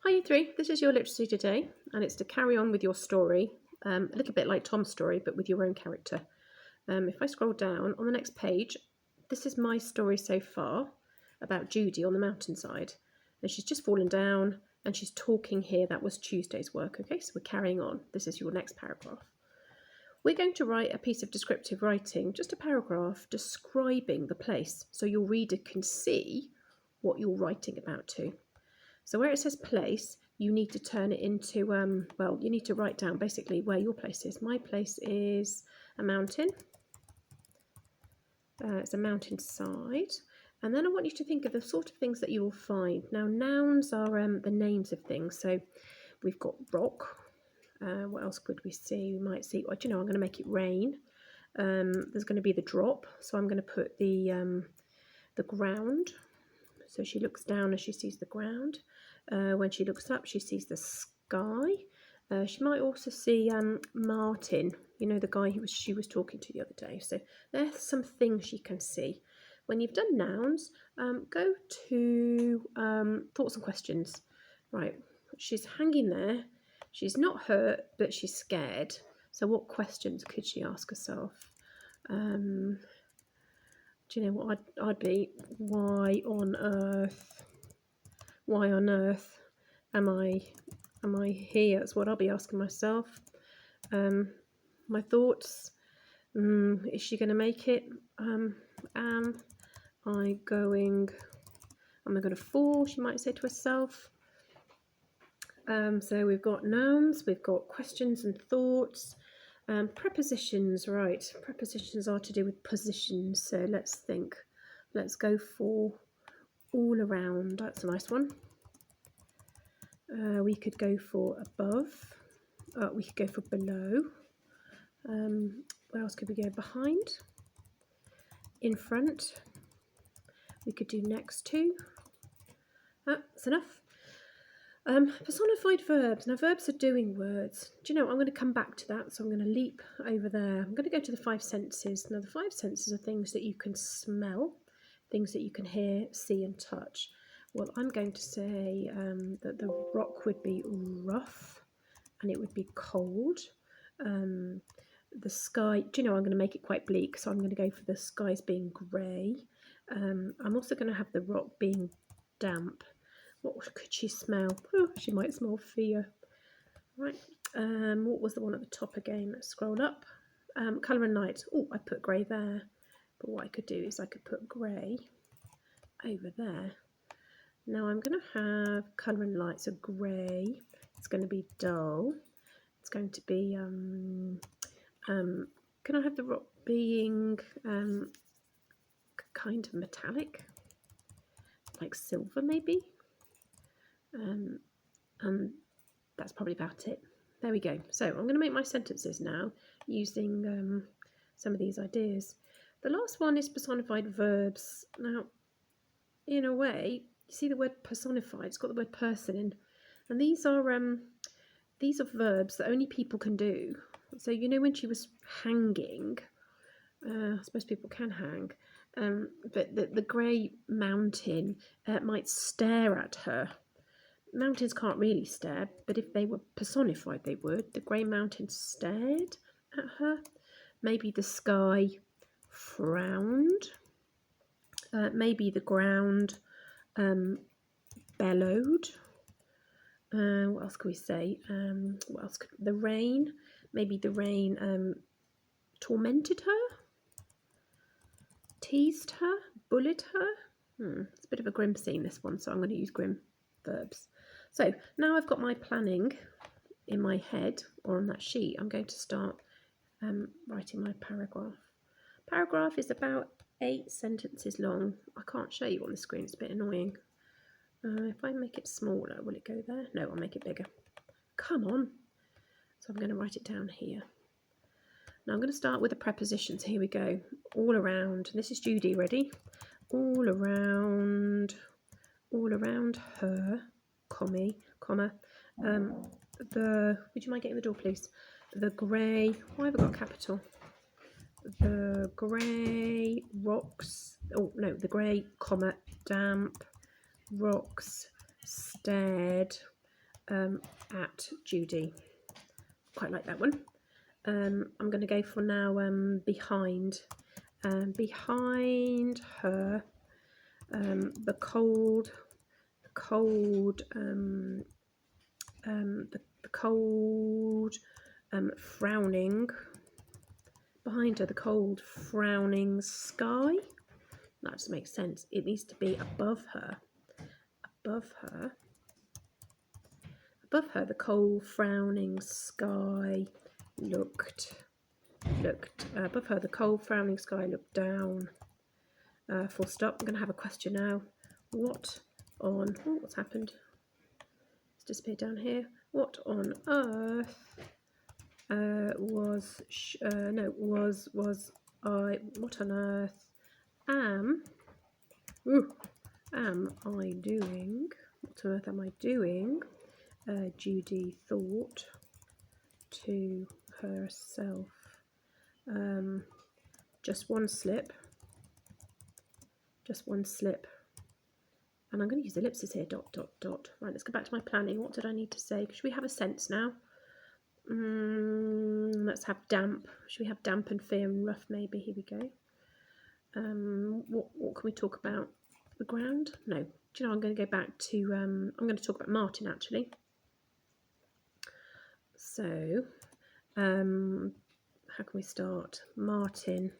Hi, you three. This is your literacy today, and it's to carry on with your story, a little bit like Tom's story, but with your own character. If I scroll down on the next page, this is my story so far about Judy on the mountainside. And she's just fallen down and she's talking here. That was Tuesday's work. Okay, so we're carrying on. This is your next paragraph. We're going to write a piece of descriptive writing, just a paragraph describing the place so your reader can see what you're writing about too. So where it says place, you need to turn it into, you need to write down basically where your place is. My place is a mountain. It's a mountainside. And then I want you to think of the sort of things that you will find. Now, nouns are the names of things. So we've got rock. What else could we see? We might see, I'm going to make it rain. There's going to be the drop. So I'm going to put the ground. So she looks down as she sees the ground. When she looks up, she sees the sky. She might also see Martin, the guy she was talking to the other day. So there's some things she can see. When you've done nouns, go to thoughts and questions. Right, she's hanging there. She's not hurt, but she's scared. So what questions could she ask herself? Do you know what I'd be? Why on earth am I here? That's what I'll be asking myself. My thoughts. Is she going to make it? Am I going to fall? She might say to herself. So we've got nouns, we've got questions and thoughts. Prepositions, right. Prepositions are to do with positions. So let's think. Let's go for all around. That's a nice one. We could go for above. We could go for below. Where else could we go? Behind. In front. We could do next to. That's enough. Personified verbs. Now, verbs are doing words. Do you know, I'm going to come back to that, so I'm going to leap over there. I'm going to go to the five senses. Now, the five senses are things that you can smell, things that you can hear, see and touch. Well, I'm going to say that the rock would be rough and it would be cold. The sky, do you know, I'm going to make it quite bleak, so I'm going to go for the skies being grey. I'm also going to have the rock being damp. What could she smell? Oh, she might smell fear. Right. What was the one at the top again? Let's scroll up. Colour and light. Oh, I put grey there. But what I could do is I could put grey over there. Now I'm going to have colour and light. So grey. It's going to be dull. It's going to be... can I have the rock being kind of metallic? Like silver maybe? And that's probably about it. There we go. So I'm going to make my sentences now using some of these ideas. The last one is personified verbs. Now, in a way, you see the word personified. It's got the word person in, and these are verbs that only people can do. So when she was hanging, I suppose people can hang, but the grey mountain might stare at her. Mountains can't really stare, but if they were personified, they would. The grey mountain stared at her. Maybe the sky frowned. Maybe the ground bellowed. What else can we say? The rain. Maybe the rain tormented her, teased her, bullied her. It's a bit of a grim scene, this one, so I'm going to use grim verbs. So now I've got my planning in my head or on that sheet. I'm going to start writing my paragraph. Paragraph is about 8 sentences long. I can't show you on the screen, it's a bit annoying. If I make it smaller, will it go there? No, I'll make it bigger. Come on. So I'm going to write it down here. Now I'm going to start with the prepositions. Here we go. All around. This is Judy. Ready? All around her, comma. Would you mind getting the door, please? The grey. Why have I got a capital? The grey rocks. Oh no, the grey, comma, damp rocks stared at Judy. Quite like that one. I'm going to go for now behind. Behind her, the cold, frowning. Behind her, the cold, frowning sky. That just makes sense. It needs to be above her. Above her. Above her, the cold, frowning sky looked. Above her, the cold, frowning sky looked down. Full stop. I'm going to have a question now. What on... Oh, what's happened? It's disappeared down here. What on earth what on earth am I doing? What on earth am I doing? Judy thought to herself. Just one slip. Just one slip. And I'm going to use ellipses here. Dot, dot, dot. Right, let's go back to my planning. What did I need to say? Should we have a sense now? Let's have damp. Should we have damp and fear and rough maybe? Here we go. What can we talk about? The ground? No. Do you know, I'm going to go back to... I'm going to talk about Martin, actually. So, how can we start? Martin.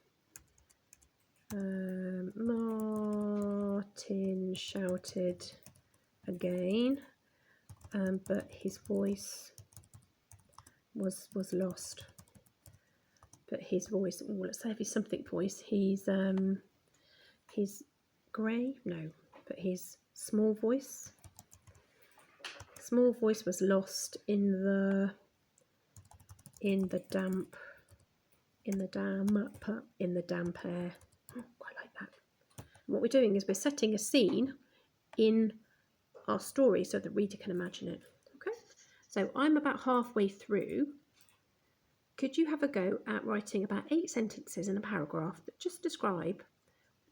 Martin shouted again, but his voice was lost. But his voice, well, let's say if he's something voice, he's grey, no, but his small voice was lost in the damp air. Oh, quite like that. And what we're doing is we're setting a scene in our story so the reader can imagine it. Okay, so I'm about halfway through. Could you have a go at writing about 8 sentences in a paragraph that just describe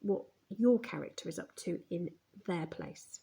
what your character is up to in their place?